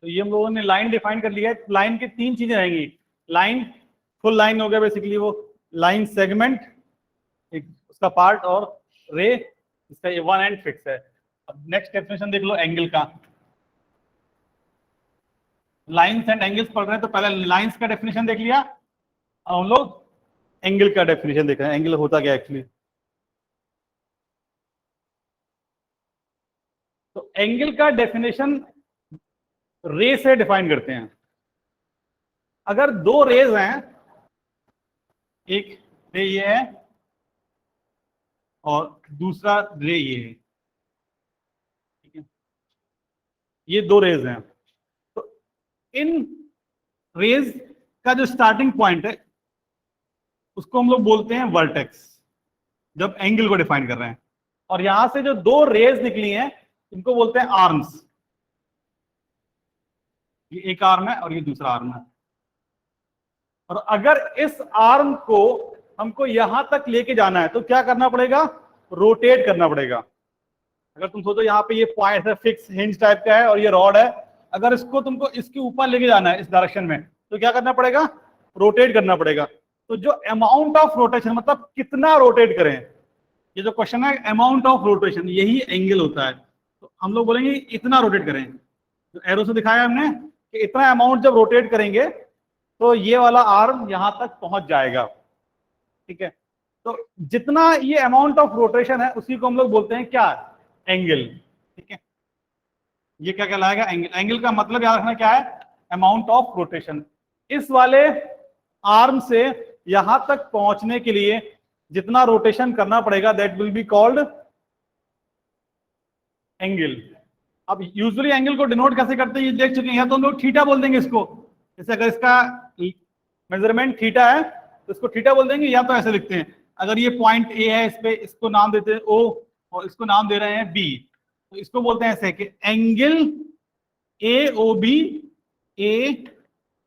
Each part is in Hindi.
तो ये हम लोगों ने लाइन डिफाइन कर लिया है। लाइन की तीन चीजें रहेंगी। लाइन, फुल लाइन हो गया बेसिकली वो, लाइन सेगमेंट एक उसका पार्ट, और रे इसका ये वन एंड फिक्स है। अब नेक्स्ट डेफिनेशन देख लो एंगल का। लाइंस एंड एंगल्स पढ़ रहे हैं तो पहले लाइंस का डेफिनेशन देख लिया, अब हम लोग एंगल का डेफिनेशन देख रहे हैं, एंगल होता क्या एक्चुअली। तो एंगल का डेफिनेशन रे से डिफाइन करते हैं। अगर दो रेज हैं, एक रे ये है और दूसरा रे ये है, ठीक है, ये दो रेज हैं, तो इन रेज का जो स्टार्टिंग पॉइंट है उसको हम लोग बोलते हैं वर्टेक्स, जब एंगल को डिफाइन कर रहे हैं। और यहां से जो दो रेज निकली हैं इनको बोलते हैं आर्म्स। ये एक आर्म है और ये दूसरा आर्म है। और अगर इस आर्म को हमको यहां तक लेके जाना है तो क्या करना पड़ेगा, रोटेट करना पड़ेगा। अगर तुम सोचो यहाँ पे ये पॉइंट है, फिक्स हिंज टाइप का है और ये रॉड है, अगर इसको तुमको इसके ऊपर लेके जाना है इस डायरेक्शन में तो क्या करना पड़ेगा, रोटेट करना पड़ेगा। तो जो अमाउंट ऑफ रोटेशन, मतलब कितना रोटेट करें, ये जो क्वेश्चन है अमाउंट ऑफ रोटेशन, यही एंगल होता है। तो हम लोग बोलेंगे इतना रोटेट करें, तो एरो से दिखाया हमने कि इतना अमाउंट जब रोटेट करेंगे तो ये वाला आर्म यहां तक पहुंच जाएगा, ठीक है। तो जितना ये अमाउंट ऑफ रोटेशन है उसी को हम लोग बोलते हैं क्या, एंगल, ठीक है। ये क्या कहलाएगा, एंगल। एंगल का मतलब याद रखना क्या है, अमाउंट ऑफ रोटेशन। इस वाले आर्म से यहां तक पहुंचने के लिए जितना रोटेशन करना पड़ेगा that will be called angle. अब यूजुअली एंगल को डिनोट कैसे करते हैं ये देख चुके हैं, या तो हम लोग थीटा बोल देंगे इसको, जैसे अगर इसका मेजरमेंट थीटा है तो इसको थीटा बोल देंगे, या तो ऐसे लिखते हैं, अगर ये पॉइंट ए है इस पे, इसको नाम देते हैं ओ और इसको नाम दे रहे हैं बी, तो इसको बोलते हैं ऐसे कि angle A O B, A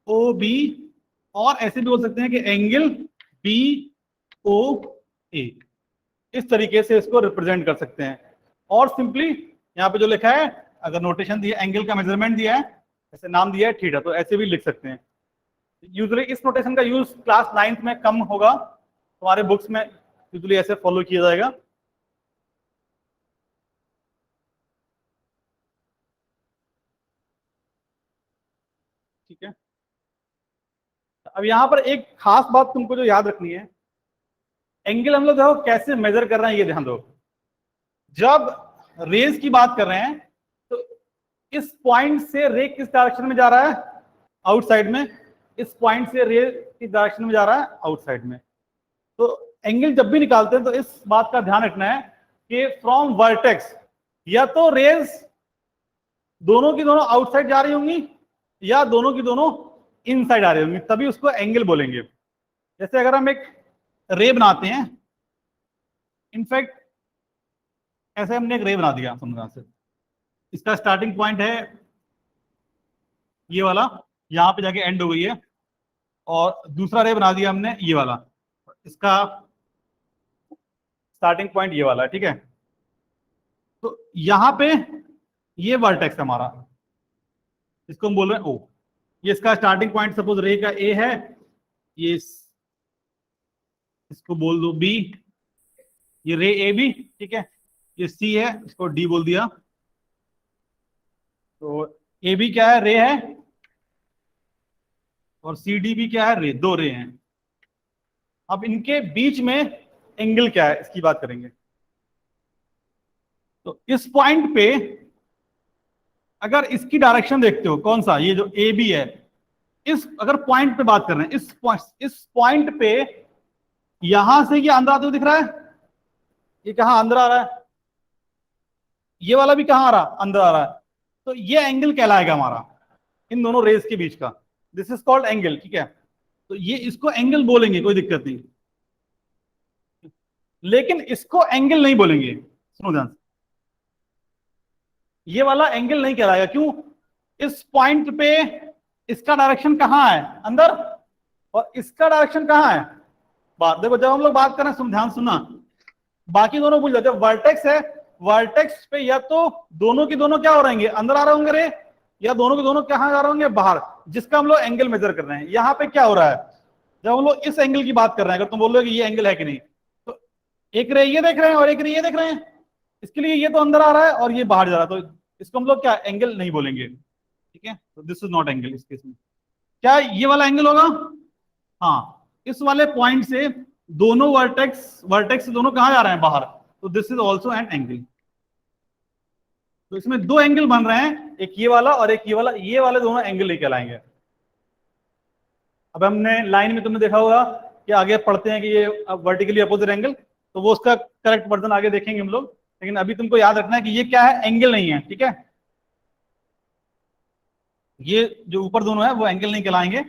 O B, और ऐसे भी बोल सकते हैं कि एंगल बी ओ ए। इस तरीके से इसको रिप्रेजेंट कर सकते हैं। और सिंपली यहाँ पे जो लिखा है, अगर नोटेशन दिया, एंगल का मेजरमेंट दिया है, ऐसे नाम दिया है थीटा, तो ऐसे भी लिख सकते हैं। यूजुअली इस नोटेशन का यूज क्लास 9th में कम होगा, हमारे बुक्स में यूजुअली ऐसे फॉलो किया जाएगा। ठीक है, अब यहां पर एक खास बात तुमको जो याद रखनी है, एंगल हम लोग देखो कैसे मेजर कर रहे हैं, ये ध्यान दो। जब रेज की बात कर रहे हैं तो इस पॉइंट से रे किस डायरेक्शन में जा रहा है, आउटसाइड में, इस पॉइंट से रे किस डायरेक्शन में जा रहा है, आउटसाइड में। तो एंगल जब भी निकालते हैं तो इस बात का ध्यान रखना है कि फ्रॉम वर्टेक्स, या तो रेज दोनों की दोनों आउटसाइड जा रही होंगी या दोनों की दोनों इनसाइड आ रही होंगी, तभी उसको एंगल बोलेंगे। जैसे अगर हम एक रे बनाते हैं, इनफैक्ट ऐसे हमने एक रे बना दिया, समझा से, इसका स्टार्टिंग पॉइंट है ये वाला, यहां पे जाके एंड हो गई है, और दूसरा रे बना दिया हमने ये वाला, इसका स्टार्टिंग पॉइंट ये वाला है, ठीक है। तो यहां पे ये वर्टेक्स हमारा, इसको हम बोल रहे हैं ओ, ये इसका स्टार्टिंग पॉइंट सपोज रे का ए है, ये इसको बोल दो बी, ये रे ए बी, ठीक है, ये सी है, इसको डी बोल दिया। तो ए बी क्या है, रे है, और सी डी भी क्या है, रे, दो रे हैं। अब इनके बीच में एंगल क्या है इसकी बात करेंगे। तो इस पॉइंट पे अगर इसकी डायरेक्शन देखते हो, कौन सा, ये जो ए बी है, इस अगर पॉइंट पे बात कर रहे हैं, इस पॉइंट पे यहां से ये अंदर आते हुए दिख रहा है, ये कहां अंदर आ रहा है, ये वाला भी कहां आ रहा, अंदर आ रहा है, तो ये एंगल कहलाएगा हमारा इन दोनों रेज के बीच का, दिस इज कॉल्ड एंगल, ठीक है। तो ये इसको एंगल बोलेंगे, कोई दिक्कत नहीं, लेकिन इसको एंगल नहीं बोलेंगे, सुनो ध्यान से, ये वाला एंगल नहीं कहलाएगा। क्यों, इस पॉइंट पे इसका डायरेक्शन कहां है, अंदर, और इसका डायरेक्शन कहां है, बात देखो, जब हम लोग बात कर रहे हैं, ध्यान सुनना, बाकी दोनों भूल जाते, वर्टेक्स है, वर्टेक्स पे या तो दोनों की दोनों क्या हो रहेंगे, अंदर आ रहे होंगे रे, या दोनों के दोनों कहाँ जा रहे होंगे, बाहर, जिसका हम लोग एंगल मेजर कर रहे हैं। यहाँ पे क्या हो रहा है, जब हम लोग इस एंगल की बात कर रहे हैं, अगर तुम बोल रहे हो कि ये एंगल है कि नहीं, तो एक रे ये देख रहे हैं और एक रे ये देख रहे हैं, इसके लिए ये तो अंदर आ रहा है और ये बाहर जा रहा है, तो इसको हम लोग क्या एंगल नहीं बोलेंगे, ठीक है। तो दिस इज नॉट एंगल इस केस में। क्या ये वाला एंगल होगा, हाँ, इस वाले पॉइंट से दोनों वर्टेक्स वर्टेक्स दोनों कहां जा रहे हैं, बाहर, तो this is also an angle. तो इसमें दो एंगल बन रहे हैं, एक ये वाला और एक ये वाला, ये वाले दोनों एंगल नहीं कहलाएंगे। अब हमने लाइन में तुमने देखा होगा कि आगे पढ़ते हैं कि ये वर्टिकली अपोजिट एंगल, तो वो उसका करेक्ट वर्जन आगे देखेंगे हम लोग, लेकिन अभी तुमको याद रखना है कि ये क्या है, एंगल नहीं है, ठीक है। ये जो ऊपर दोनों है वो एंगल नहीं कहलाएंगे,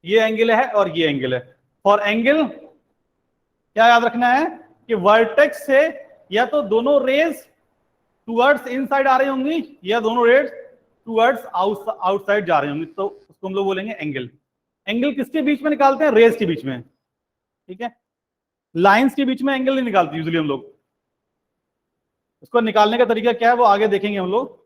ये एंगल है और ये एंगल है। फॉर एंगल क्या याद रखना है कि वर्टेक्स से या तो दोनों रेज टुवर्ड्स इनसाइड आ रही होंगी या दोनों रेज टुवर्ड्स आउटसाइड जा रही होंगी, तो उसको हम लोग बोलेंगे एंगल। एंगल किसके बीच में निकालते हैं, रेज के बीच में, ठीक है। लाइंस के बीच में एंगल नहीं निकालते यूजुअली हम लोग। उसको निकालने का तरीका क्या है वो आगे देखेंगे हम लोग।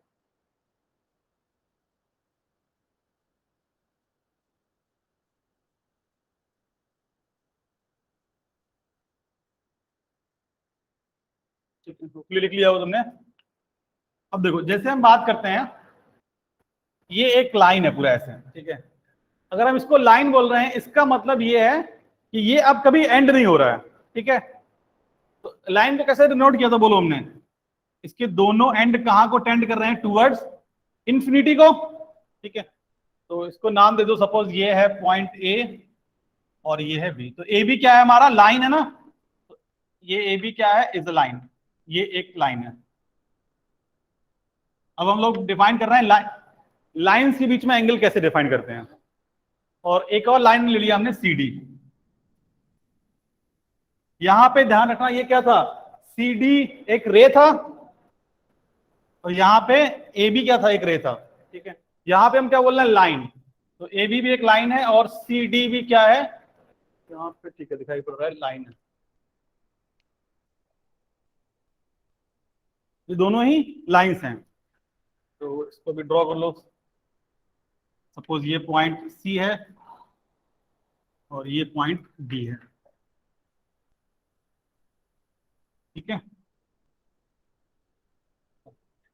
लिख लिया हो तुमने। अब देखो जैसे हम बात करते हैं, ये एक लाइन है पूरा ऐसे, ठीक है। अगर हम इसको लाइन बोल रहे हैं, इसका मतलब ये है कि ये अब कभी एंड नहीं हो रहा है, ठीक है। तो लाइन को कैसे डिनोट किया था बोलो हमने, इसके दोनों एंड कहां को टेंड कर रहे हैं, टुवर्ड्स इंफिनिटी को, ठीक है। तो इसको नाम दे दो, सपोज ये है पॉइंट ए और ये है बी। तो ए बी क्या है, हमारा लाइन है ना, तो ये ए बी क्या है, इज अ लाइन, ये एक लाइन है। अब हम लोग डिफाइन कर रहे हैं लाइंस के बीच में एंगल कैसे डिफाइन करते हैं। और एक और लाइन ले लिया हमने सी डी। यहां पे ध्यान रखना, ये क्या था, सी डी एक रे था और यहां पे ए बी क्या था, एक रे था, ठीक है। यहां पे हम क्या बोल रहे हैं, लाइन। तो ए बी भी एक लाइन है और सी डी भी क्या है, यहां पे ठीक है दिखाई पड़ रहा है, लाइन है। ये दोनों ही लाइंस हैं, तो इसको भी ड्रॉ कर लो। सपोज ये पॉइंट सी है और ये पॉइंट डी है, ठीक है।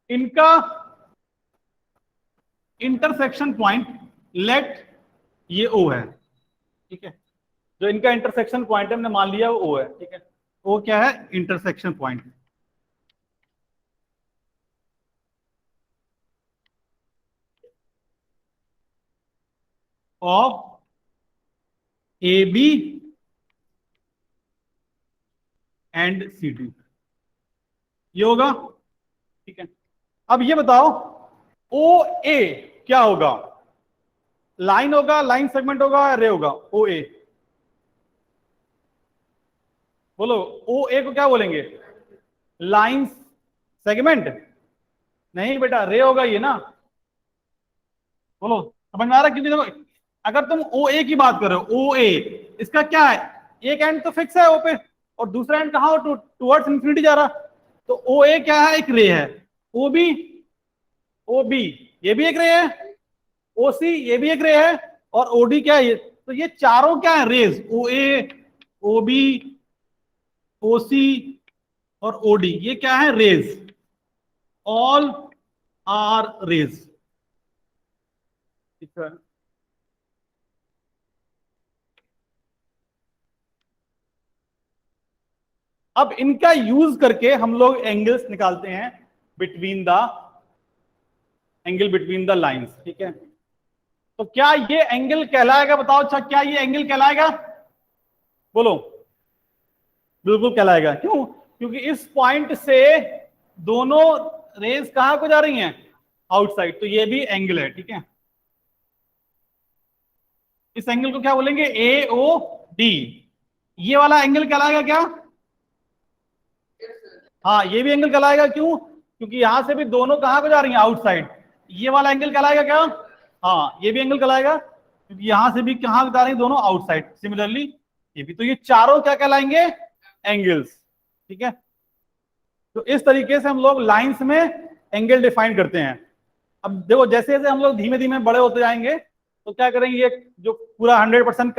इनका इंटरसेक्शन पॉइंट लेट ये ओ है, ठीक है। जो इनका इंटरसेक्शन पॉइंट है हमने मान लिया वो ओ है, ठीक है। ओ क्या है, intersection point. Of A B and C D, ये होगा, ठीक है। अब ये बताओ ओ ए क्या होगा, लाइन होगा, लाइन सेगमेंट होगा या रे होगा, ओ ए बोलो। ओ ए को क्या बोलेंगे, लाइन सेगमेंट, नहीं बेटा रे होगा ये ना, बोलो समझ में आ रहा है। क्योंकि देखो अगर तुम ओ ए की बात कर रहे हो, ओ ए इसका क्या है, एक एंड तो फिक्स है ओ पे और दूसरा एंड कहां टुवर्ड्स इंफिनिटी जा रहा, तो ओ ए क्या है, एक रे है। ओ बी, ओ बी ये भी एक रे है, ओ सी ये भी एक रे है, और ओ डी क्या है ये, तो ये चारों क्या है, रेज, ओ ए, ओ बी, ओ सी और ओ डी, ये क्या है, रेज, ऑल आर रेज, ठीक है। अब इनका यूज करके हम लोग एंगल्स निकालते हैं between the angle between the lines, ठीक है। तो क्या ये एंगल कहलाएगा, बताओ अच्छा, क्या ये एंगल कहलाएगा, बोलो। बिल्कुल कहलाएगा, क्यों, क्योंकि इस पॉइंट से दोनों रेज कहां को जा रही हैं, आउटसाइड, तो ये भी एंगल है, ठीक है। इस एंगल को क्या बोलेंगे, ए ओ डी। ये वाला एंगल कहलाएगा क्या, हाँ ये भी एंगल कहलाएगा, क्यों, क्योंकि यहां से भी दोनों कहां को जा रही हैं, आउटसाइड। ये वाला एंगल कहलाएगा क्या, हाँ ये भी एंगल कहलाएगा, क्योंकि यहां से भी कहां जा रही हैं, दोनों आउटसाइड। सिमिलरली ये भी, तो ये चारों क्या कहलाएंगे, एंगल्स, ठीक है। तो इस तरीके से हम लोग लाइंस में एंगल डिफाइन करते हैं। अब देखो जैसे जैसे हम लोग धीमे धीमे बड़े होते जाएंगे तो क्या करेंगे, ये जो पूरा 100%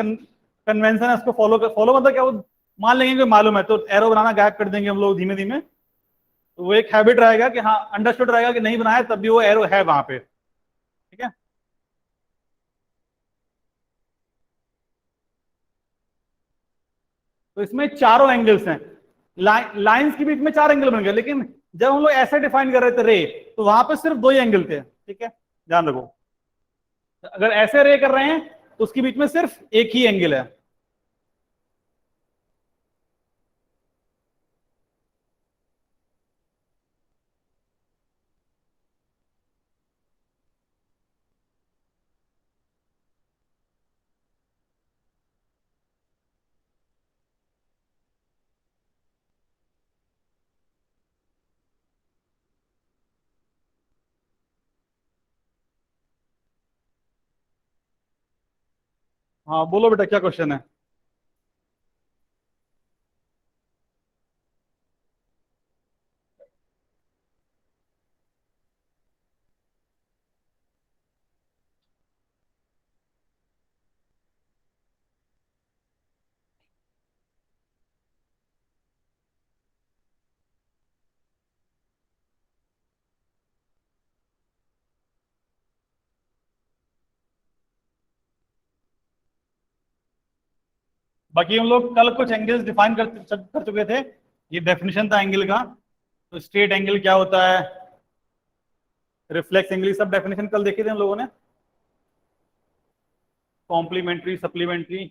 कन्वेंशन है उसको फॉलो मतलब क्या, वो मान लेंगे कि मालूम है तो एरो बनाना गायब कर देंगे हम लोग धीमे धीमे। तो वो एक हैबिट रहेगा कि हाँ अंडरस्टूड रहेगा कि नहीं बनाया तब भी वो एरो है वहां पे, ठीक है। तो इसमें चारों एंगल्स हैं, लाइंस के बीच में चार एंगल बन गए, लेकिन जब हम लोग ऐसे डिफाइन कर रहे थे रे, तो वहां पे सिर्फ दो ही एंगल थे, ठीक है, ध्यान रखो। अगर ऐसे रे कर रहे हैं तो उसके बीच में सिर्फ एक ही एंगल है। हाँ बोलो बेटा, क्या क्वेश्चन है। बाकी हम लोग कल कुछ एंगल्स डिफाइन कर चुके थे, ये डेफिनेशन था एंगल का। तो स्ट्रेट एंगल क्या होता है, रिफ्लेक्स एंगल, सब डेफिनेशन कल देखे थे हम लोगों ने, कॉम्प्लीमेंट्री सप्लीमेंट्री।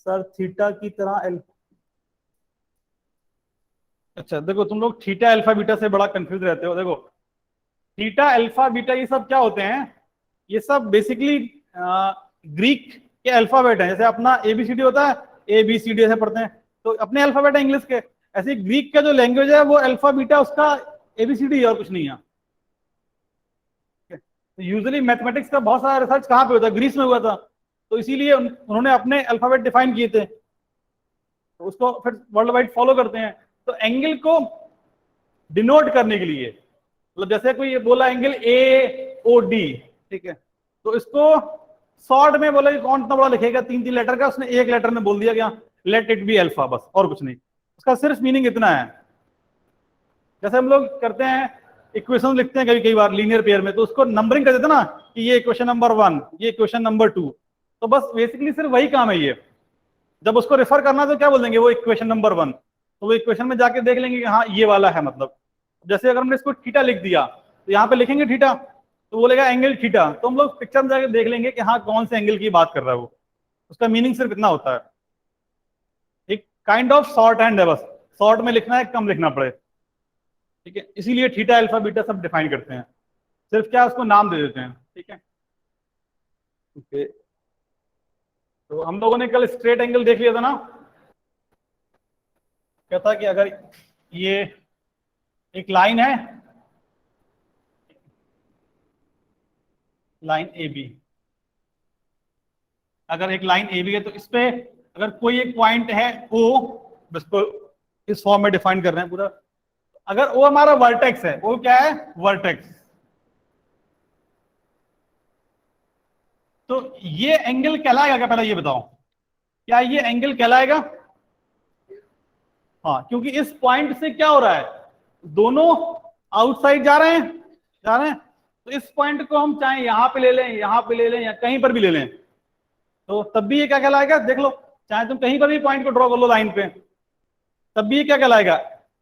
सर थीटा की तरह अच्छा देखो तुम लोग थीटा अल्फा बीटा से बड़ा कंफ्यूज रहते हो। देखो थीटा अल्फा बीटा ये सब क्या होते हैं, ये सब बेसिकली ग्रीक के अल्फाबेट हैं। जैसे अपना एबीसीडी होता है, ए बी सी डी ऐसे पढ़ते हैं, तो अपने अल्फाबेट है इंग्लिश के, ऐसे ग्रीक का जो लैंग्वेज है वो अल्फा बीटा उसका एबीसीडी और कुछ नहीं है। तो यूजुअली मैथमेटिक्स का बहुत सारा रिसर्च कहाँ पे होता है, ग्रीस में हुआ था। तो इसीलिए उन्होंने अपने अल्फाबेट डिफाइन किए थे, तो उसको फिर वर्ल्ड वाइड फॉलो करते हैं। तो एंगल को डिनोट करने के लिए, मतलब जैसे कोई ये बोला एंगल ए ओ डी, ठीक है, तो इसको शॉर्ट में बोला कि कौन इतना बड़ा लिखेगा, तीन तीन लेटर का, उसने एक लेटर में बोल दिया गया लेट इट बी अल्फा, बस और कुछ नहीं। उसका सिर्फ मीनिंग इतना है। जैसे हम लोग करते हैं इक्वेशन लिखते हैं कभी कई बार लीनियर पेयर में, तो उसको नंबरिंग कर देते ना कि ये इक्वेशन नंबर 1, ये इक्वेशन नंबर 2। तो बस बेसिकली सिर्फ वही काम है ये। जब उसको रेफर करना तो क्या बोल देंगे, वो इक्वेशन नंबर 1, तो वो इक्वेशन में जाके देख लेंगे कि हाँ ये वाला है। मतलब जैसे अगर हमने इसको थीटा लिख दिया तो यहाँ पे लिखेंगे थीटा, तो बोलेगा एंगल थीटा, तो हम लोग पिक्चर में जाके देख लेंगे कि हाँ कौन से एंगल की बात कर रहा है वो। उसका मीनिंग सिर्फ इतना होता है, एक काइंड ऑफ शॉर्ट हैंड है, बस शॉर्ट में लिखना है, कम लिखना पड़े, ठीक है। इसीलिए थीटा अल्फा बीटा सब डिफाइन करते हैं, सिर्फ क्या उसको नाम दे देते हैं, ठीक है। ओके, तो हम लोगों ने कल स्ट्रेट एंगल देख लिया था ना। क्या था कि अगर ये एक लाइन है, लाइन ए बी, अगर एक लाइन ए बी है तो इस पे अगर कोई एक पॉइंट है ओ, इसको इस फॉर्म में डिफाइन कर रहे हैं पूरा। अगर वो हमारा वर्टेक्स है, वो क्या है, वर्टेक्स, तो ये एंगल कहलाएगा क्या, पहले ये बताओ, क्या ये एंगल कहलाएगा। हाँ, क्योंकि इस पॉइंट से क्या हो रहा है, दोनों आउटसाइड जा रहे हैं, जा रहे हैं। तो इस पॉइंट को हम चाहे यहां पे ले लें, यहां पे ले लें, या कहीं पर भी ले लें, तो तब भी ये क्या कहलाएगा, देख लो, चाहे तुम कहीं पर भी पॉइंट को ड्रॉ कर लो लाइन पे, तब भी ये क्या कहलाएगा,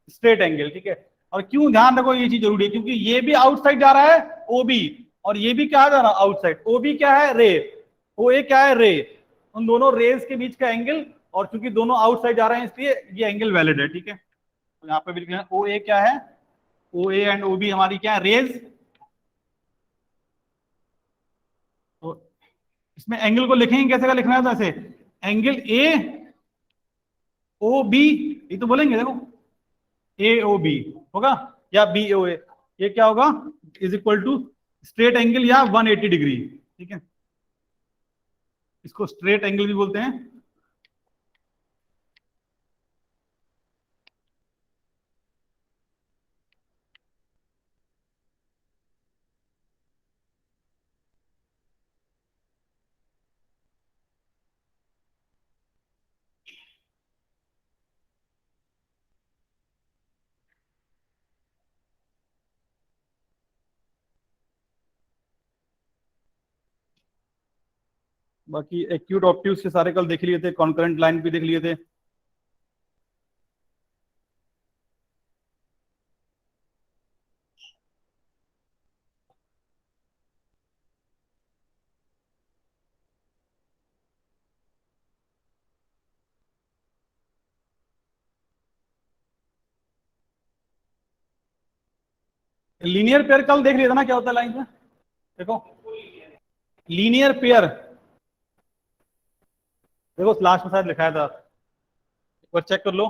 स्ट्रेट एंगल, ठीक है। और क्यों ध्यान रखो ये चीज जरूरी है, क्योंकि ये भी आउटसाइड जा रहा है ओ बी, और ये भी क्या जा रहा है आउटसाइड, ओ बी क्या है रे, ओ ए क्या है रे, उन दोनों रेज के बीच का एंगल, और चूंकि दोनों आउटसाइड जा रहे हैं इसलिए ये एंगल वैलिड है, ठीक है। तो यहाँ पे भी लिखना ओ ए क्या है, ओ ए एंड ओ बी हमारी क्या है, रेज। तो इसमें एंगल को लिखेंगे कैसे, का लिखना है तो ऐसे, एंगल ए ओ बी, ये तो बोलेंगे देखो, ए ओ बी होगा या बी ओ ए, ये क्या होगा, is equal to straight angle या 180 डिग्री, ठीक है। इसको स्ट्रेट एंगल भी बोलते हैं, बाकी एक्यूट ऑप्टिव्स के सारे कल देख लिए थे, कॉन्करेंट लाइन भी देख लिए थे। लीनियर पेयर कल देख लिया था ना, क्या होता है लाइन में, देखो लीनियर पेयर, देखो लास्ट में शायद लिखाया था, एक बार चेक कर लो।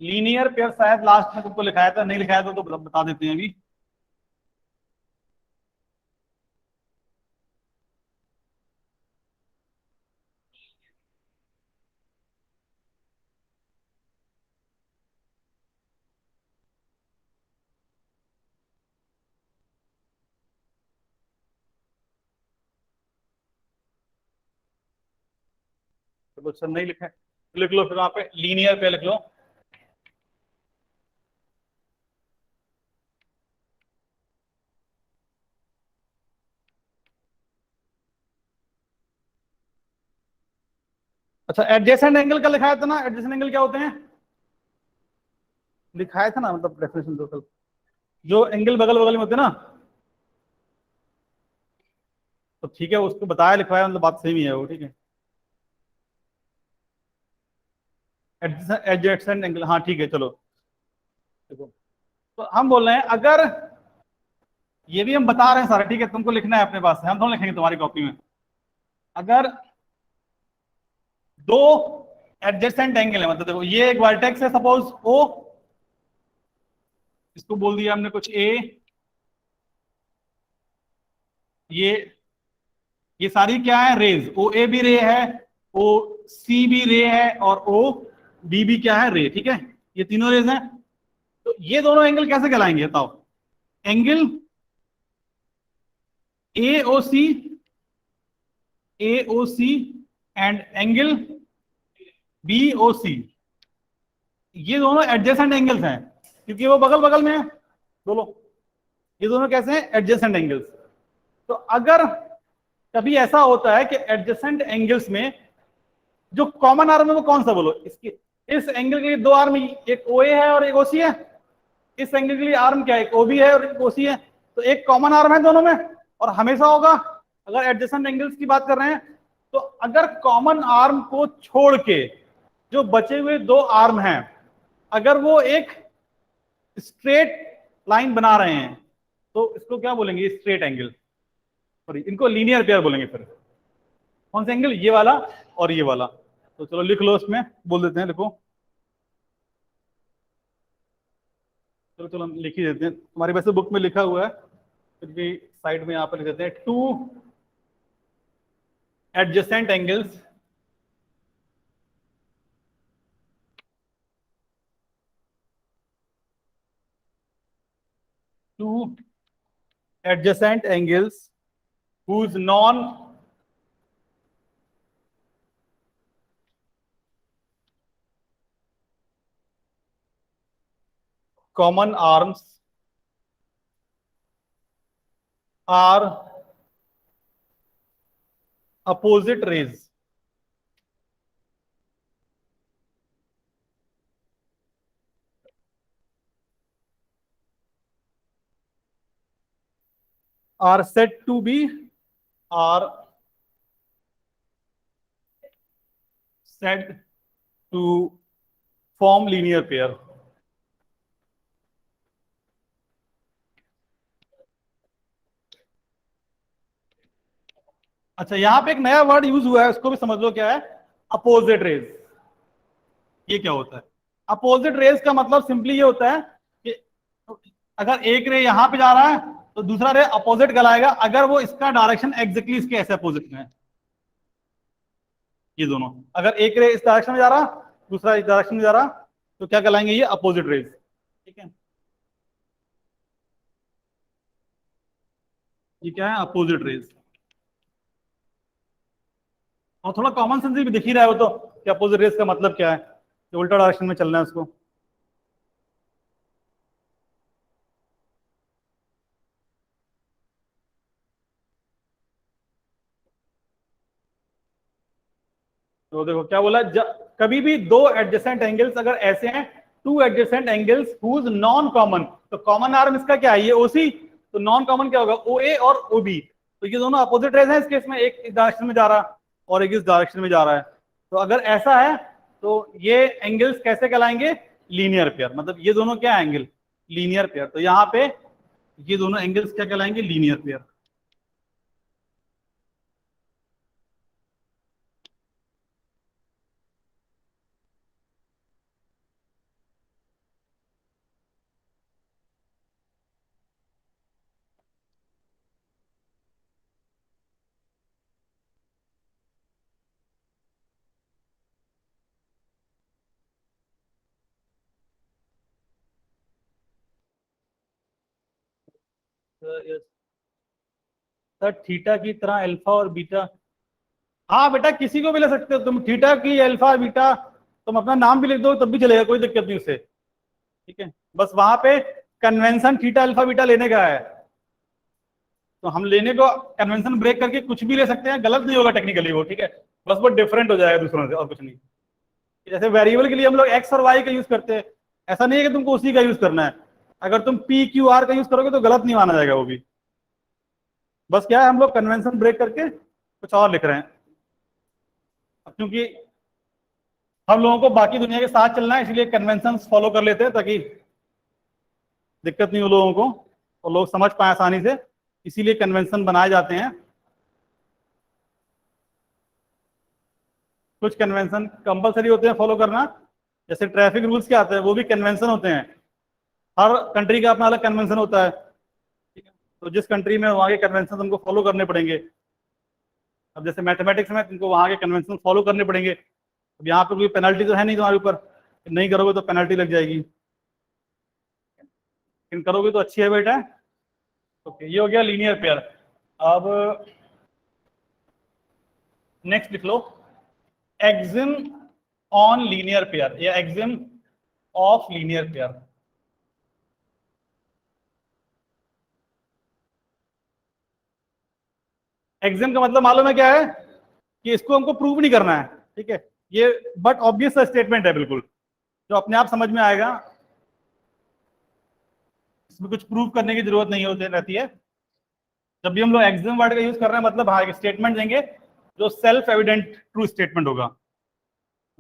लीनियर पेयर शायद लास्ट में तुमको लिखाया था, नहीं लिखाया था तो बता देते हैं अभी। तो क्वेश्चन नहीं लिखा है, लिख लो फिर वहां पे लीनियर पेयर लिख लो। अच्छा एडजेसेंट एंगल का लिखाया था ना, एडजेसेंट एंगल क्या होते हैं, लिखाया था ना, मतलब डेफिनेशन तो कल, जो एंगल बगल बगल में होते हैं ना, तो ठीक है उसको बताया लिखवाया, मतलब बात सही है वो, ठीक है। एडजेसेंट एंगल, हाँ ठीक है चलो। देखो तो हम बोल रहे हैं अगर, ये भी हम बता रहे हैं सारा, ठीक है तुमको लिखना है अपने पास से, हम दोनों लिखेंगे तुम्हारी कॉपी में। अगर दो एडजेसेंट एंगल है, मतलब देखो ये एक वर्टेक्स है सपोज ओ, इसको बोल दिया हमने कुछ ए, ये सारी क्या है रेज, ओ ए भी रे है, ओ सी भी रे है, और ओ बी भी क्या है रे, ठीक है, ये तीनों रेज हैं। तो ये दोनों एंगल कैसे कहलाएंगे बताओ, angle A O C, A O C and angle B O C, ये दोनों एडजेसेंट एंगल्स हैं क्योंकि वो बगल बगल में है दोनों, ये दोनों कैसे हैं एडजेसेंट एंगल्स। तो अगर कभी ऐसा होता है कि एडजेसेंट एंगल्स में जो कॉमन आर्म है वो कौन सा बोलो, इसकी, इस एंगल के लिए दो आर्म, एक ओ ए है और एक ओसी है, इस एंगल के लिए आर्म क्या है, एक ओबी है और एक ओसी है, तो एक कॉमन आर्म है दोनों में, और हमेशा होगा अगर एडजेसेंट एंगल्स की बात कर रहे हैं। तो अगर कॉमन आर्म को छोड़ के जो बचे हुए दो आर्म हैं, अगर वो एक स्ट्रेट लाइन बना रहे हैं तो इसको क्या बोलेंगे, स्ट्रेट एंगल, सॉरी इनको लीनियर पेयर बोलेंगे। फिर कौन सा एंगल, ये वाला और ये वाला। तो चलो लिख लो, इसमें बोल देते हैं, लिखो, चलो चलो हम लिख ही देते हैं, तुम्हारी वैसे बुक में लिखा हुआ है, फिर भी साइड में यहाँ पर लिख देते हैं, two adjacent angles two adjacent angles whose non common arms are opposite rays, are said to be, are said to form linear pair। अच्छा यहां पे एक नया वर्ड यूज हुआ है, उसको भी समझ लो क्या है, अपोजिट रेज। ये क्या होता है, अपोजिट रेज का मतलब सिंपली ये होता है कि अगर एक रे यहां पे जा रहा है तो दूसरा रे अपोजिट कहलाएगा, अगर वो इसका डायरेक्शन एग्जैक्टली इसके ऐसे अपोजिट में है। ये दोनों, अगर एक रे इस डायरेक्शन में जा रहा, दूसरा इस डायरेक्शन में जा रहा, तो क्या कहलाएंगे, ये अपोजिट रेज, ठीक है। ये क्या है, अपोजिट रेज। और थोड़ा कॉमन सेंस भी दिख ही रहा है वो तो, कि अपोजिट रेज का मतलब क्या है, कि उल्टा डायरेक्शन में चलना है उसको। तो देखो क्या बोला, कभी भी दो एडजेसेंट एंगल्स अगर ऐसे हैं, two adjacent angles whose non common, तो कॉमन आर्म इसका क्या है, ये ओसी, तो नॉन कॉमन क्या होगा, ओ ए और ओ बी, तो ये दोनों अपोजिट रेज हैं इस केस में, एक इस डायरेक्शन में जा रहा है और एक इस डायरेक्शन में जा रहा है। तो अगर ऐसा है तो ये एंगल्स कैसे कहलाएंगे, लीनियर पेयर, मतलब ये दोनों क्या एंगल, लीनियर पेयर। तो यहाँ पे ये दोनों एंगल्स क्या कहलाएंगे, लीनियर पेयर। सर थीटा की तरह अल्फा और बीटा, हाँ बेटा किसी को भी ले सकते हो तुम, थीटा की अल्फा बीटा, तुम अपना नाम भी लिख दो तब भी चलेगा, कोई दिक्कत नहीं उससे, ठीक है। बस वहां पे कन्वेंशन थीटा अल्फा बीटा लेने का है, तो हम लेने को कन्वेंशन ब्रेक करके कुछ भी ले सकते हैं, गलत नहीं होगा टेक्निकली वो, ठीक है। बस वो डिफरेंट हो जाएगा दूसरों से और कुछ नहीं। जैसे वेरिएबल के लिए हम लोग एक्स और वाई का यूज करते हैं, ऐसा नहीं है कि तुमको उसी का यूज करना है, अगर तुम पी क्यू आर का यूज करोगे तो गलत नहीं माना जाएगा वो भी। बस क्या है, हम लोग कन्वेंशन ब्रेक करके कुछ और लिख रहे हैं, क्योंकि हम लोगों को बाकी दुनिया के साथ चलना है, इसलिए कन्वेंशन फॉलो कर लेते हैं ताकि दिक्कत नहीं हो लोगों को और लोग समझ पाए आसानी से, इसीलिए कन्वेंशन बनाए जाते हैं। कुछ कन्वेंशन कंपलसरी होते हैं फॉलो करना, जैसे ट्रैफिक रूल्स क्या आते हैं, वो भी कन्वेंशन होते हैं, हर कंट्री का अपना अलग कन्वेंशन होता है, ठीक है। तो जिस कंट्री में वहाँ के कन्वेंशन तुमको फॉलो करने पड़ेंगे। अब जैसे मैथमेटिक्स में तुमको वहाँ के कन्वेंशन फॉलो करने पड़ेंगे, अब यहाँ पे कोई पेनल्टी तो है नहीं तुम्हारे ऊपर, नहीं करोगे तो पेनल्टी लग जाएगी, लेकिन करोगे तो अच्छी है बेटा। ओके, ये हो गया लीनियर पेयर। अब नेक्स्ट लिख लो, एक्सिम ऑन लीनियर पेयर या Exim of linear pair. Exim का मतलब मालूम है क्या है, कि इसको हमको प्रूव नहीं करना है, ठीक है। ये बट ऑब्वियस स्टेटमेंट है बिल्कुल, जो अपने आप समझ में आएगा, इसमें कुछ प्रूव करने की जरूरत नहीं होती रहती है। जब भी हम लोग एक्सिम वर्ड का यूज कर रहे हैं, मतलब हाँ एक स्टेटमेंट देंगे जो सेल्फ एविडेंट ट्रू स्टेटमेंट होगा,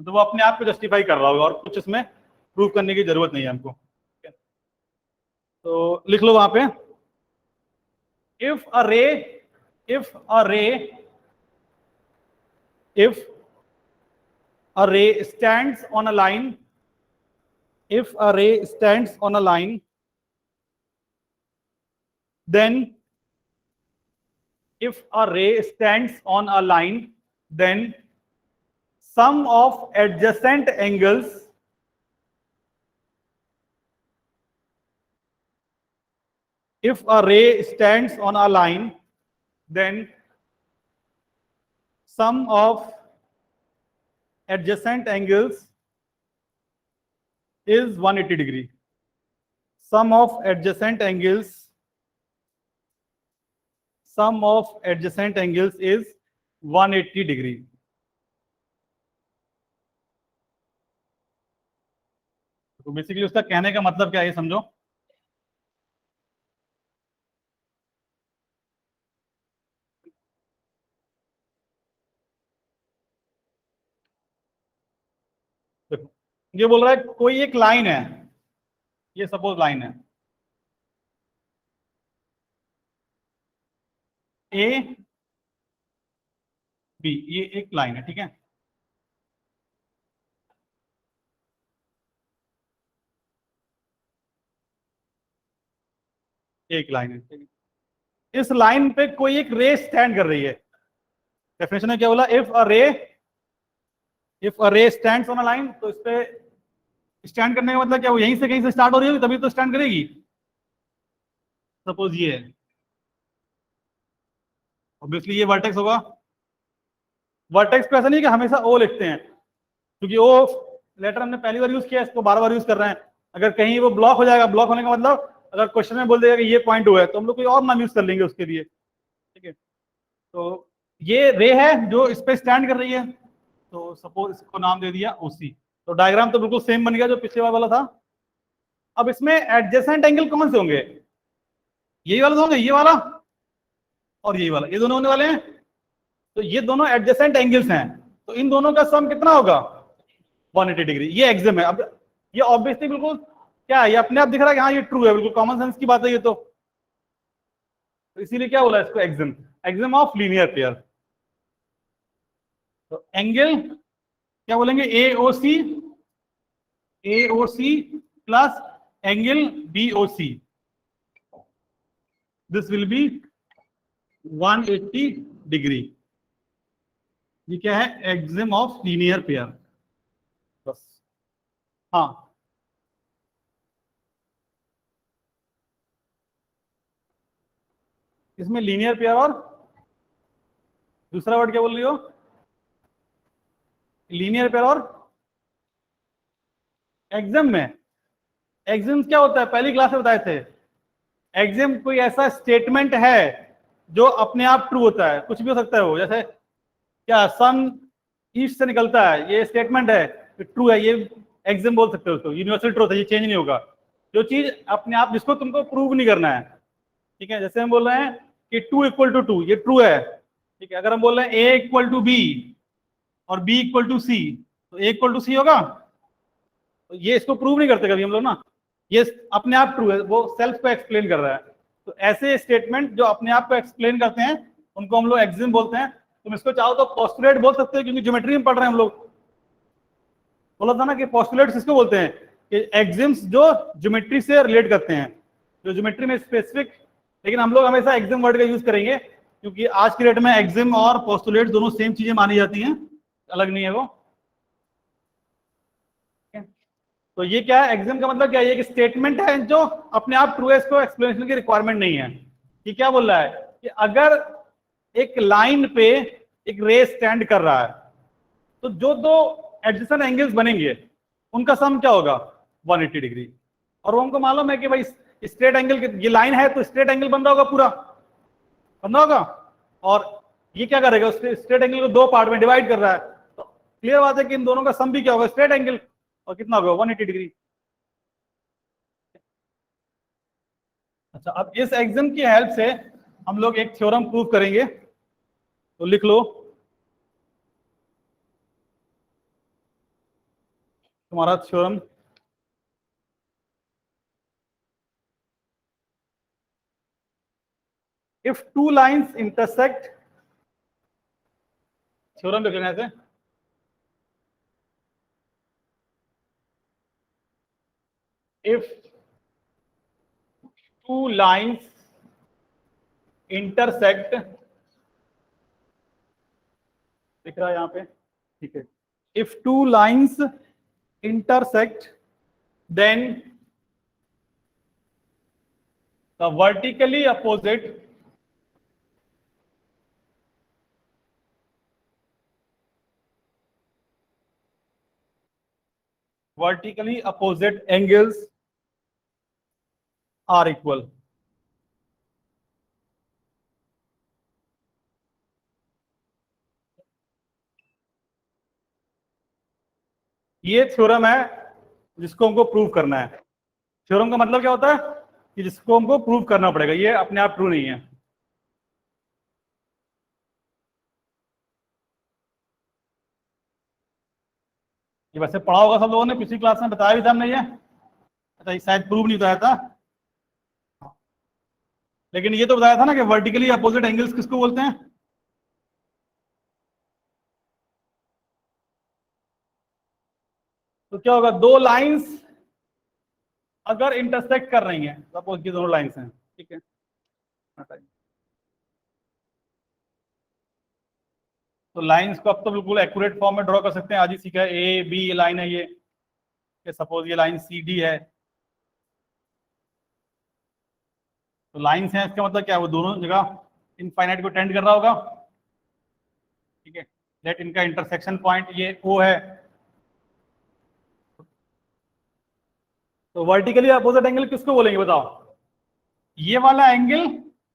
तो वो अपने आप को जस्टिफाई कर रहा होगा और कुछ इसमें प्रूव करने की जरूरत नहीं है हमको, ठीक है। तो लिख लो वहां पे, इफ अ रे if a ray stands on a line, if a ray stands on a line, then if a ray stands on a line, then sum of adjacent angles if a ray stands on a line, then sum of adjacent angles is 180 degree. Sum of adjacent angles is 180 degree. तो बेसिकली उसका कहने का मतलब क्या है, ये समझो। देखो ये बोल रहा है कोई एक लाइन है, ये सपोज लाइन है ए बी, ये एक लाइन है, ठीक है। एक लाइन है, ठीक है। इस लाइन पे कोई एक रे स्टैंड कर रही है। डेफिनेशन है क्या बोला, इफ अ रे स्टैंड्स ऑन अ लाइन, तो इस पे स्टैंड करने का मतलब क्या, वो यहीं से कहीं से स्टार्ट हो रही होगी तभी तो स्टैंड करेगी। सपोज ये है, ऑब्वियसली ये वर्टेक्स होगा। वर्टेक्स पे ऐसा नहीं कि हमेशा ओ लिखते हैं, क्योंकि ओ लेटर हमने पहली बार यूज किया, इसको बार बार यूज कर रहे हैं। अगर कहीं वो ब्लॉक हो जाएगा, ब्लॉक होने का मतलब अगर क्वेश्चन में बोल देगा कि ये पॉइंट हुआ है, तो हम लोग कोई और नाम यूज कर लेंगे उसके लिए, ठीक है। तो ये रे है जो इस पे स्टैंड कर रही है, तो सपोज इसको नाम दे दिया ओसी। तो डायग्राम तो बिल्कुल सेम बन गया जो पिछले वाला था। अब इसमें एडजेसेंट एंगल कौन से होंगे? यही वाला होंगे, ये वाला और यही वाला, ये दोनों होने वाले हैं। तो ये दोनों एडजेसेंट एंगल्स हैं, तो इन दोनों का सम कितना होगा? 180 डिग्री। ये एग्जाम है। अब ये ऑब्वियसली बिल्कुल क्या है, ये अपने आप दिख रहा है कि हाँ ये ट्रू है, बिल्कुल कॉमन सेंस की बात है ये तो इसीलिए क्या बोला इसको exam, exam of linear pair. तो एंगल क्या बोलेंगे? AOC, AOC plus angle BOC, this will be 180 degree. ये क्या है? Exam of linear pair. बस हाँ, इसमें लीनियर पेयर और दूसरा वर्ड क्या बोल रही हो? लीनियर पेयर और एग्जाम में, एग्जाम क्या होता है पहली क्लास में बताए थे। एग्जाम कोई ऐसा स्टेटमेंट है जो अपने आप ट्रू होता है, कुछ भी हो सकता है वो, जैसे क्या सन ईस्ट से निकलता है, ये स्टेटमेंट है, ट्रू है, ये एग्जाम बोल सकते हो उसको, यूनिवर्सल ट्रूथ है, ये चेंज नहीं होगा। जो चीज अपने आप जिसको तुमको प्रूव नहीं करना है, ठीक है, जैसे हम बोल रहे हैं कि 2 = 2, ये ट्रू है, ठीक है। अगर हम बोल रहे हैं A = B और B = C, तो A = C होगा, तो ये इसको प्रूव नहीं करते कभी हम लोग ना, ये अपने आप ट्रू है, वो सेल्फ को एक्सप्लेन कर रहा है। तो ऐसे स्टेटमेंट जो अपने आप को एक्सप्लेन करते हैं उनको हम लोग एग्जाम बोलते हैं। तुम इसको चाहो तो पोस्टुलेट बोल सकते हो, क्योंकि ज्योमेट्री में पढ़ रहे हैं हम लोग। बोला था ना कि पोस्टुलेट किसको बोलते हैं, कि एग्जाम्स जो ज्योमेट्री से रिलेट करते हैं, जो ज्योमेट्री में स्पेसिफिक। लेकिन हम लोग हमेशा एग्जाम वर्ड का यूज करेंगे, क्योंकि आज की डेट में एग्जाम और पोस्टुलेट दोनों सेम चीजें मानी जाती हैं, अलग नहीं है वो। तो ये क्या है, एग्जाम का मतलब क्या है, ये एक स्टेटमेंट है जो अपने आप ट्रू है, इसको एक्सप्लेनेशन की रिक्वायरमेंट नहीं है। ये क्या बोल रहा है कि अगर एक लाइन पे एक रे स्टैंड कर रहा है, तो जो दो एडजेसेंट एंगल्स बनेंगे उनका सम क्या होगा? 180 डिग्री। और वो हमको मालूम है कि भाई स्ट्रेट एंगल, ये लाइन है तो स्ट्रेट एंगल बन रहा होगा, पूरा बन रहा होगा। और ये क्या करेगा, स्ट्रेट एंगल को दो पार्ट में डिवाइड कर रहा है, तो क्लियर बात है कि इन दोनों का सम भी क्या होगा? Straight angle. और कितना होगा? 180 डिग्री। अच्छा, अब इस एग्जाम की हेल्प से हम लोग एक थ्योरम प्रूव करेंगे, तो लिख लो तुम्हारा theorem. If two lines intersect, theorem लिख लेना ऐसे, इफ टू लाइंस इंटरसेक्ट, दिख रहा है यहाँ पे, ठीक है। If two lines intersect, then the vertically opposite angles are equal। ये थ्योरम है जिसको हमको प्रूव करना है। थ्योरम का मतलब क्या होता है कि जिसको हमको प्रूव करना पड़ेगा, ये अपने आप ट्रू नहीं है। ये वैसे पढ़ा होगा सब लोगों ने, पिछली क्लास में बताया भी था हमने ये। अच्छा, शायद प्रूव नहीं बताया था, लेकिन ये तो बताया था ना कि वर्टिकली अपोजिट एंगल्स किसको बोलते हैं? तो क्या होगा, दो लाइंस अगर इंटरसेक्ट कर रही हैं, सपोज की दोनों लाइंस हैं, ठीक है, तो लाइंस को अब तो बिल्कुल एक्यूरेट फॉर्म में ड्रॉ कर सकते हैं, आज ही सीखा है। ए बी लाइन है ये, सपोज ये लाइन सी डी है, तो लाइंस हैं, इसका मतलब क्या है, वो दोनों जगह इनफाइनाइट को टेंड कर रहा होगा, ठीक है। लेट इनका इंटरसेक्शन पॉइंट ये ओ है, तो वर्टिकली अपोजिट एंगल किसको बोलेंगे बताओ? ये वाला एंगल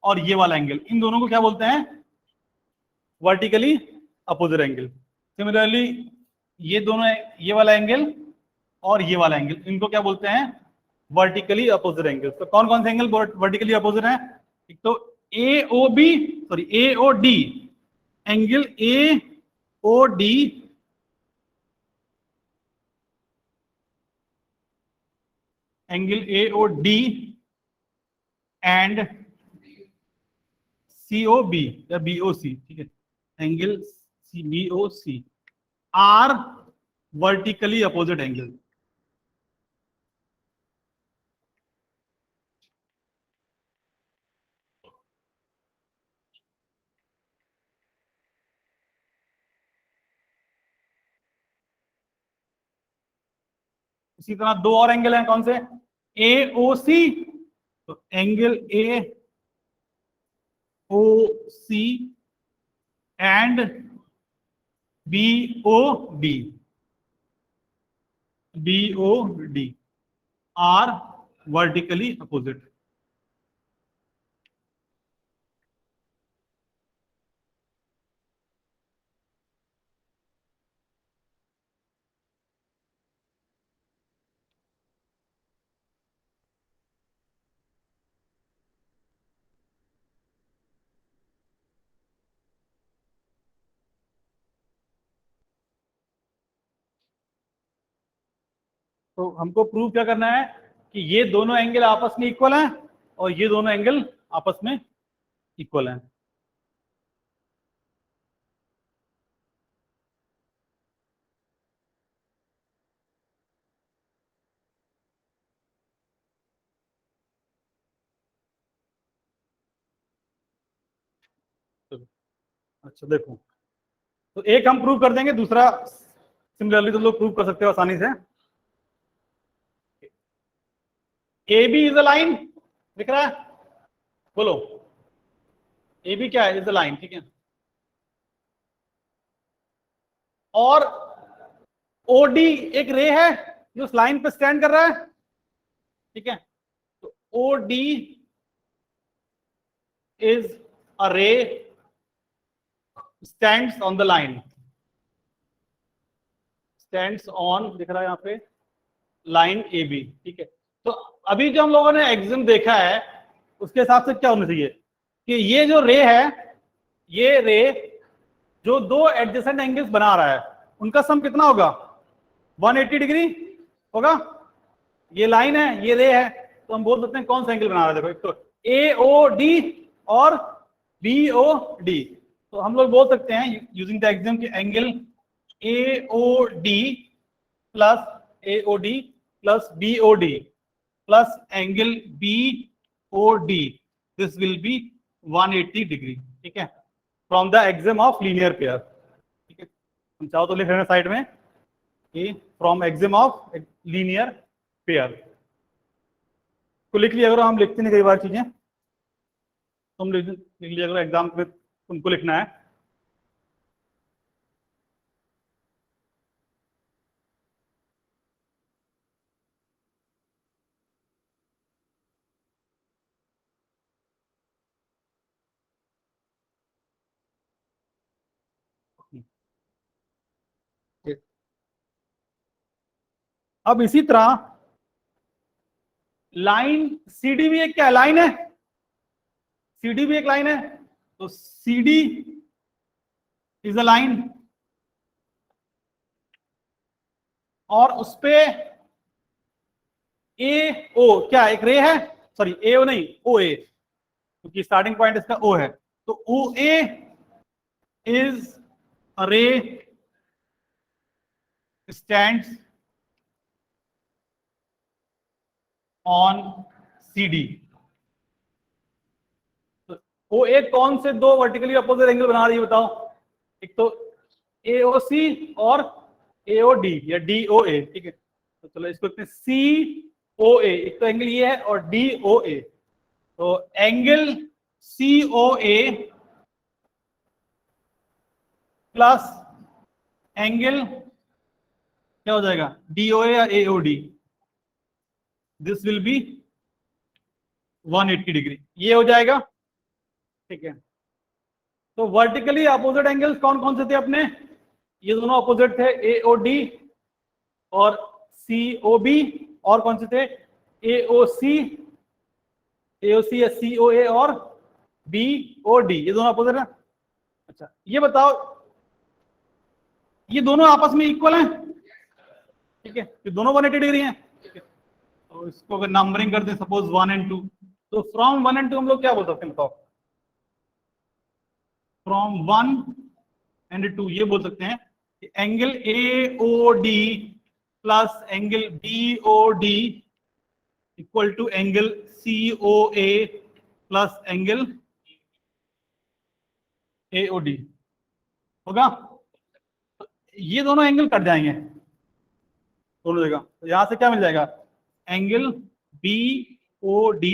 और ये वाला एंगल, इन दोनों को क्या बोलते हैं? Vertically opposite angle. सिमिलरली ये दोनों, ये वाला एंगल और ये वाला एंगल, इनको क्या बोलते हैं? Vertically opposite angle. तो कौन कौन से एंगल वर्टिकली अपोजिट हैं? एक तो A O B, sorry A O D, angle A O D angle A O D and C O B या बी ओ सी, ठीक है, angle C B O C are vertically opposite angle. इसी तरह दो और एंगल हैं, कौन से? ए ओ सी, तो angle A O C and B O D, B O D are vertically opposite. तो हमको प्रूव क्या करना है कि ये दोनों एंगल आपस में इक्वल हैं और ये दोनों एंगल आपस में इक्वल हैं। अच्छा देखो, तो एक हम प्रूव कर देंगे, दूसरा सिमिलरली तुम लोग प्रूव कर सकते हो आसानी से। A B is a line, दिख रहा है? बोलो, ए बी क्या है? इज अ लाइन, ठीक है। और ओ डी एक रे है जो उस लाइन पे स्टैंड कर रहा है, ठीक है। तो ओ डी इज अ रे stands on the line, stands on, दिख रहा है यहाँ पे, लाइन ए बी, ठीक है। तो अभी जो हम लोगों ने एग्जाम देखा है उसके हिसाब से क्या होना चाहिए कि ये जो रे है, ये रे जो दो एडजेसेंट एंगल्स बना रहा है उनका सम कितना होगा? 180 डिग्री होगा। ये लाइन है, ये रे है, तो हम बोल सकते हैं कौन सा एंगल बना रहा है। देखो, एक तो ए ओ डी और बी ओ डी। तो हम लोग बोल सकते हैं यूजिंग द एग्जाम के angle A O D plus A O D plus B O D plus angle B O D, this will be 180 degree, ठीक है, from the axiom of linear pair, ठीक है। हम चाहो तो लिख रहे हैं साइड में कि from exam of linear pair को लिख लिया। अगर हम लिखते नहीं कई बार चीजें, तुम लिख लिया अगर एग्जाम में तुमको लिखना है। अब इसी तरह लाइन सी डी भी एक क्या लाइन है? सी डी भी एक लाइन है। तो C D is a line और उसपे ए ओ क्या एक रे है, सॉरी ए ओ नहीं, ओ ए, क्योंकि स्टार्टिंग पॉइंट इसका ओ है। तो ओ ए इज अ रे स्टैंड्स ऑन सी डी। वो एक कौन से दो वर्टिकली अपोजिट एंगल बना रही है बताओ? एक तो AOC और AOD या DOA, ठीक है। तो चलो इसको लिखते हैं COA, एक तो एंगल ये है, और DOA। तो एंगल COA प्लस एंगल क्या हो जाएगा? DOA या AOD, this will be 180 degree, ये हो जाएगा, ठीक है। तो वर्टिकली अपोजिट एंगल्स कौन कौन से थे अपने? ये दोनों अपोजिट थे, AOD और COB, और कौन से थे, AOC या COA और BOD, ये दोनों अपोजिट है। अच्छा ये बताओ, ये दोनों आपस में इक्वल हैं, ठीक है, ये दोनों 180 डिग्री हैं, ठीक है। तो इसको अगर नंबरिंग करते हैं सपोज 1 और 2, तो फ्रॉम 1 और 2 हम लोग क्या बोल सकते हैं बताओ, फ्रॉम 1 और 2 ये बोल सकते हैं कि angle AOD plus angle BOD equal to angle COA plus angle AOD होगा। तो ये दोनों एंगल कट जाएंगे दोनों जगह, तो यहां से क्या मिल जाएगा, angle BOD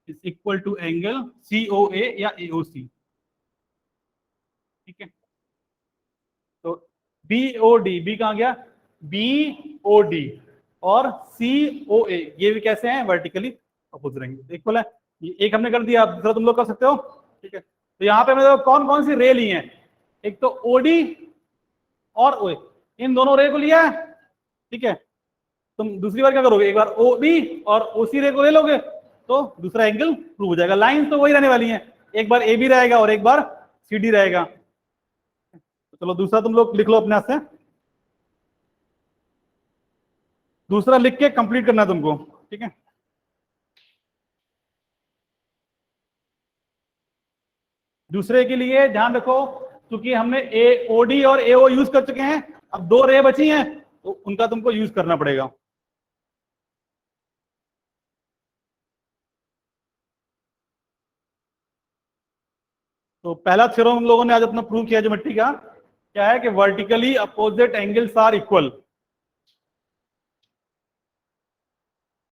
is equal to angle COA या AOC, ठीक है। तो BOD, बी कहां गया, BOD और COA ये भी कैसे हैं, वर्टिकली अपोजिट रहेंगे, इक्वल है। ये एक हमने कर दिया, दूसरा तुम लोग कर सकते हो, ठीक है। तो यहाँ पे मैंने कौन कौन सी रे ली हैं, एक तो OD और OA, इन दोनों रे को लिया है, ठीक है। तुम दूसरी बार क्या करोगे, एक बार OB और OC रे को ले लोगे तो दूसरा एंगल प्रूव हो जाएगा। लाइन तो वही रहने वाली है, एक बार AB रहेगा और एक बार CD रहेगा। तो चलो दूसरा तुम लोग लिख लो अपने हाथ से, दूसरा लिख के कंप्लीट करना है तुमको, ठीक है। दूसरे के लिए ध्यान रखो, क्योंकि हमने AOD और AO यूज कर चुके हैं, अब दो रे बची हैं तो उनका तुमको यूज करना पड़ेगा। तो पहला थ्योरम हम लोगों ने आज अपना प्रूव किया ज्योमेट्री का, क्या है कि vertically opposite angles are equal.